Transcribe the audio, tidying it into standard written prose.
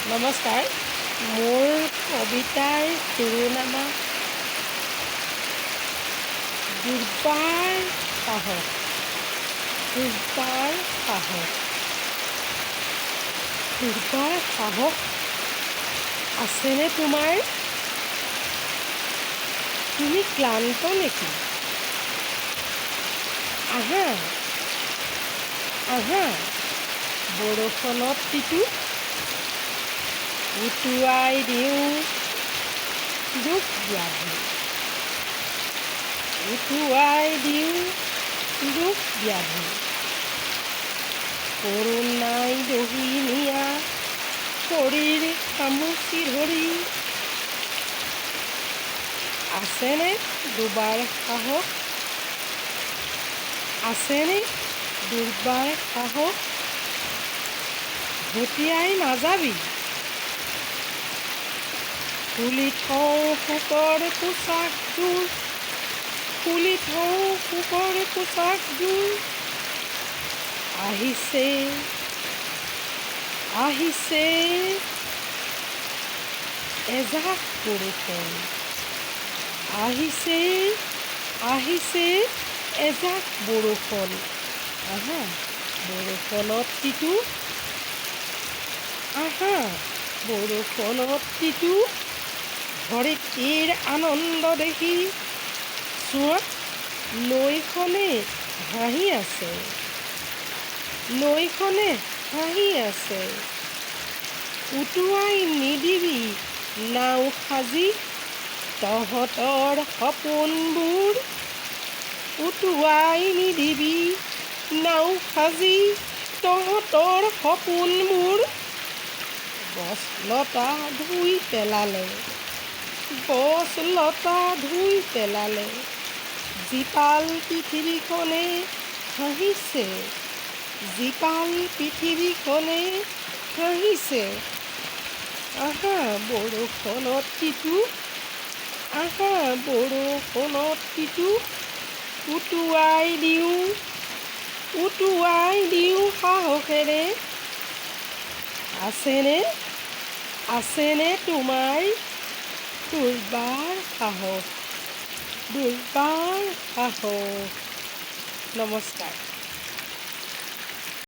নমস্কাৰ। মোৰ কবিতাৰ শিৰোনামা দুৰ্বাৰ সাহস। দুৰ্বাৰ সাহস। দুৰ্বাৰ সাহস আছেনে তোমাৰ? তুমি ক্লান্ত নেকি? আহা আহা বৰষুণত তিতো, উটুৱাই দিওঁ দুখ ব্যাধি। উটুৱাই দিওঁ দুখ ব্যাধি। কৰোণাই দহি নিয়া শৰীৰ খামুচি ধৰি। আছেনে দুৰ্বাৰ সাহস? আছেনে দুৰ্বাৰ সাহস? ভটিয়াই নাযাবি। খুলি থওঁ শোকৰ পোচাকযোৰ। খুলি থওঁ শোকৰ পোচাকযোৰ। আহিছে আহিছে এজাক বৰষুণ। আহিছে আহিছে এজাক বৰষুণ। আহা বৰষুণত তিতো। আহা বৰষুণত তিতো। ধৰিত্ৰীৰ আনন্দ দেখি চোৱা, নৈখনে হাঁহি আছে। নৈখনে হাঁহি আছে। উটুৱাই নিদিবি নাও সাজি তহঁতৰ সপোনবোৰ। উটুৱাই নিদিবি নাও সাজি তহঁতৰ সপোনবোৰ। গছ লতা ধুই পেলালে। গছ লতা ধুই পেলালে। জীপাল পৃথিৱীখনে হাঁহিছে। জীপাল পৃথিৱীখনে হাঁহিছে। আহা বৰষুণত তিতো। আহা বৰষুণত তিতো। উটুৱাই দিওঁ সাহসেৰে। আছেনে তোমাৰ দুৰ্বাৰ সাহস? দুৰ্বাৰ সাহস। নমস্কাৰ।